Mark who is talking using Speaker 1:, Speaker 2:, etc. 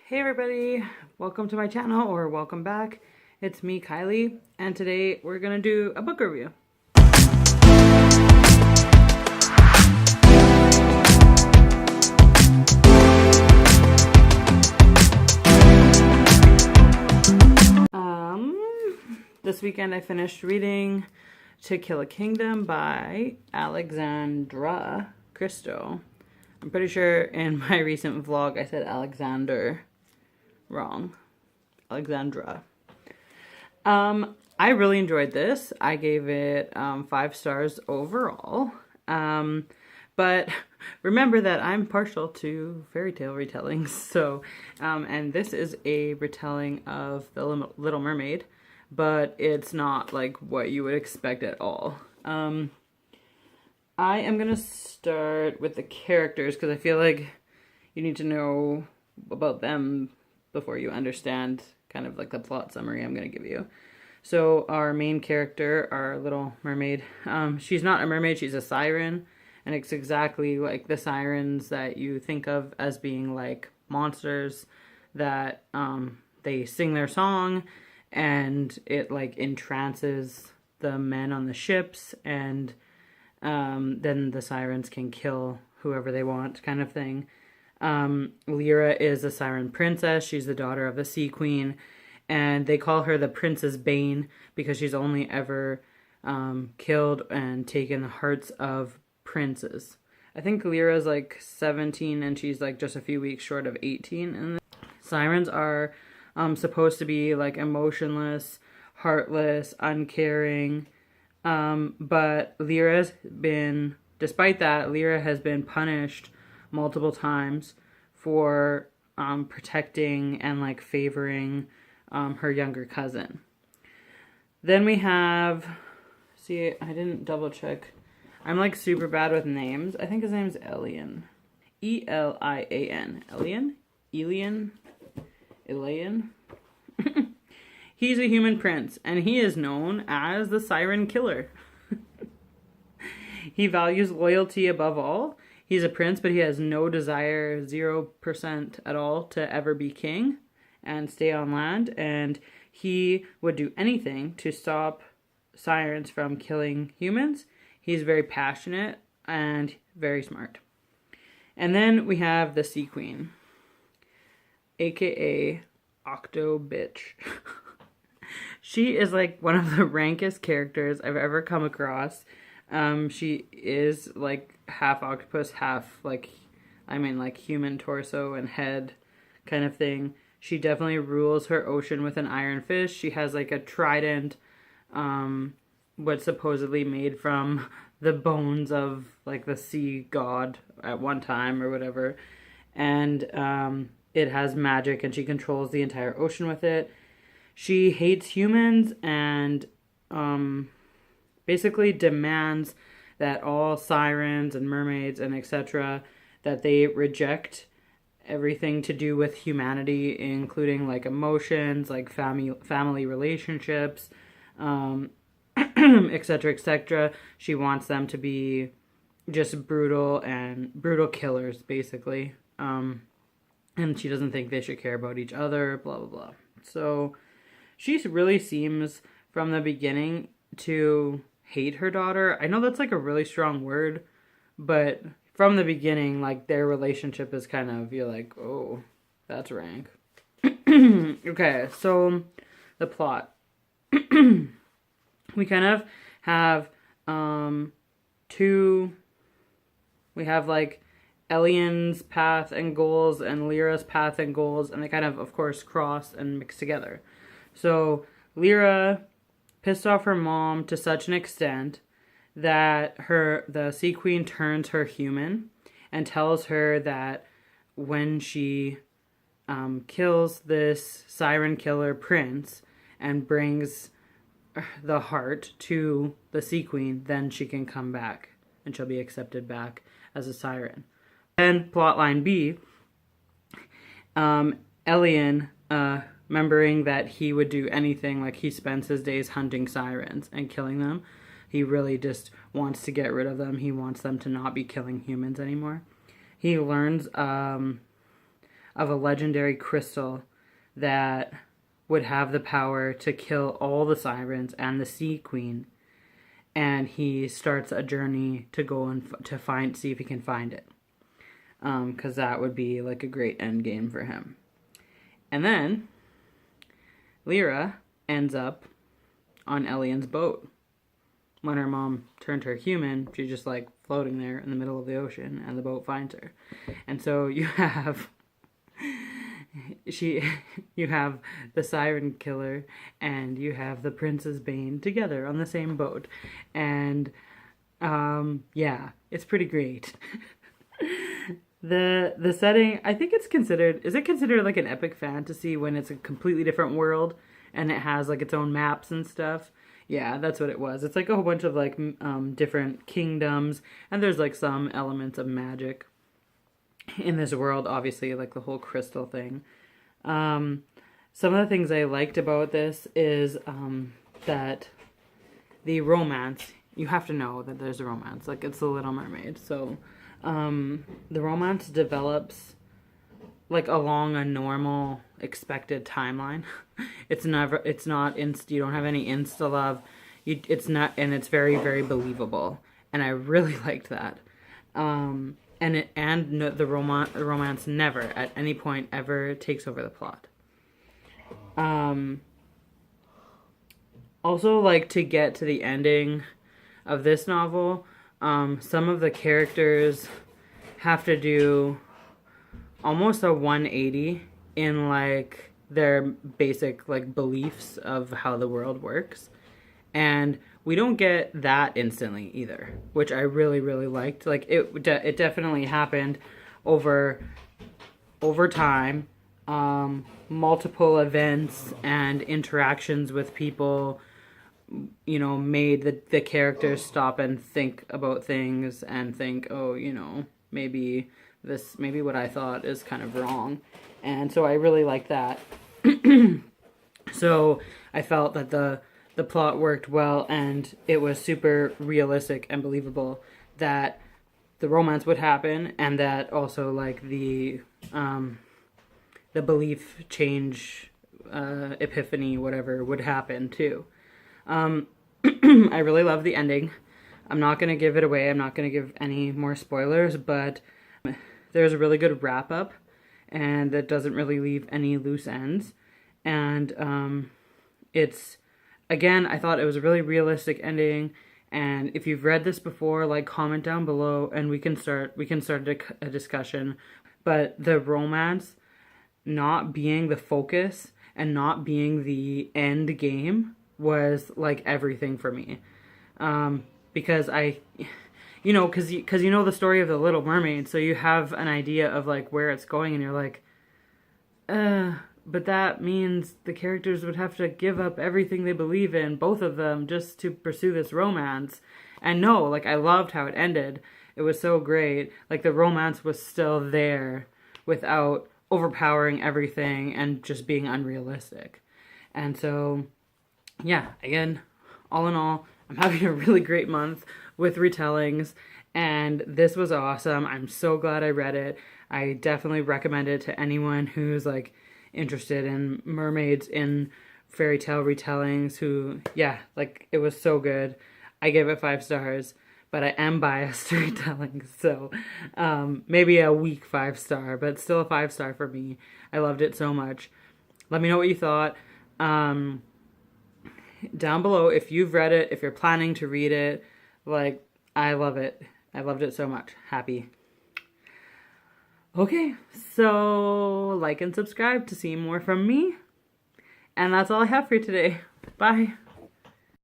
Speaker 1: Hey everybody, welcome to my channel, or welcome back. It's me, Kylie, and today we're gonna do a book review. This weekend I finished reading To Kill a Kingdom by Alexandra Christo. I'm pretty sure in my recent vlog I said Alexander wrong. Alexandra. I really enjoyed this. I gave it 5 stars overall. But remember that I'm partial to fairy tale retellings. So, and this is a retelling of The Little Mermaid, but it's not like what you would expect at all. I am going to start with the characters because I feel like you need to know about them before you understand kind of like the plot summary I'm going to give you. So our main character, our Little Mermaid, she's not a mermaid, she's a siren. And it's exactly like the sirens that you think of as being like monsters that they sing their song and it like entrances the men on the ships, and then the sirens can kill whoever they want, kind of thing. Lyra is a siren princess. She's the daughter of the sea queen, and they call her the Princess Bane because she's only ever killed and taken the hearts of princes. I think Lyra's like 17 and she's like just a few weeks short of 18. And sirens are supposed to be like emotionless, heartless, uncaring. But Lyra's been, despite that, Lyra has been punished multiple times for protecting and like favoring her younger cousin. Then we have, see, I didn't double check. I'm like super bad with names. I think his name's Elian. E-L-I-A-N. Elian? Elian? Elian? He's a human prince, and he is known as the Siren Killer. He values loyalty above all. He's a prince, but he has no desire, 0% at all, to ever be king and stay on land. And he would do anything to stop sirens from killing humans. He's very passionate and very smart. And then we have the Sea Queen, aka Octo Bitch. She is like one of the rankest characters I've ever come across. She is like half octopus, half like, I mean like human torso and head kind of thing. She definitely rules her ocean with an iron fist. She has like a trident, what's supposedly made from the bones of like the sea god at one time or whatever. And it has magic and she controls the entire ocean with it. She hates humans and basically demands that all sirens and mermaids and etc. that they reject everything to do with humanity, including like emotions, like family relationships, etc., etc. She wants them to be just brutal killers, basically. And she doesn't think they should care about each other, blah, blah, blah. So she really seems from the beginning to hate her daughter. I know that's like a really strong word, but from the beginning, like their relationship is kind of, you're like, oh, that's rank. Okay, so the plot. We kind of have we have like Elian's path and goals and Lyra's path and goals, and they kind of course, cross and mix together. So Lyra pissed off her mom to such an extent that the Sea Queen turns her human and tells her that when she kills this siren killer prince and brings the heart to the Sea Queen, then she can come back and she'll be accepted back as a siren. Then plotline B, Elian, remembering that he would do anything, like he spends his days hunting sirens and killing them. He really just wants to get rid of them. He wants them to not be killing humans anymore. He learns of a legendary crystal that would have the power to kill all the sirens and the Sea Queen. And he starts a journey to go and see if he can find it. Because that would be like a great end game for him. And then Lyra ends up on Elian's boat. When her mom turned her human, she's just like floating there in the middle of the ocean, and the boat finds her. And so you have you have the Siren Killer and you have the Princess Bane together on the same boat. And yeah, it's pretty great. The setting, I think it's considered, is it considered like an epic fantasy when it's a completely different world and it has like its own maps and stuff? Yeah, that's what it was. It's like a whole bunch of like different kingdoms, and there's like some elements of magic in this world, obviously, like the whole crystal thing. Some of the things I liked about this is that the romance, you have to know that there's a romance, like it's The Little Mermaid. So the romance develops like along a normal expected timeline. You don't have any insta love. And it's very, very believable. And I really liked that. The romance never at any point ever takes over the plot. Also, like, to get to the ending of this novel, some of the characters have to do almost a 180 in like their basic like beliefs of how the world works, and we don't get that instantly either, which I really, really liked. Like it definitely happened over time, multiple events and interactions with people, you know, made the characters stop and think about things and think, oh, you know, maybe what I thought is kind of wrong. And so I really liked that. So I felt that the plot worked well, and it was super realistic and believable that the romance would happen, and that also like the belief change, epiphany, whatever, would happen too. I really love the ending. I'm not going to give it away. I'm not going to give any more spoilers, but there's a really good wrap up, and that doesn't really leave any loose ends. And it's, again, I thought it was a really realistic ending. And if you've read this before, like, comment down below and we can start a discussion. But the romance not being the focus and not being the end game was like everything for me. Because you know, because you know the story of The Little Mermaid, so you have an idea of like where it's going, and you're like, but that means the characters would have to give up everything they believe in, both of them, just to pursue this romance. And no, like, I loved how it ended. It was so great. Like, the romance was still there without overpowering everything and just being unrealistic. And so, yeah, again, all in all, I'm having a really great month with retellings, and this was awesome. I'm so glad I read it. I definitely recommend it to anyone who's, like, interested in mermaids in fairy tale retellings, who, yeah, like, it was so good. I gave it 5 stars, but I am biased to retellings, so maybe a weak 5-star, but still a 5-star for me. I loved it so much. Let me know what you thought. Down below, if you've read it, if you're planning to read it, like, I love it. I loved it so much. Happy. Okay, so like and subscribe to see more from me. And that's all I have for you today. Bye.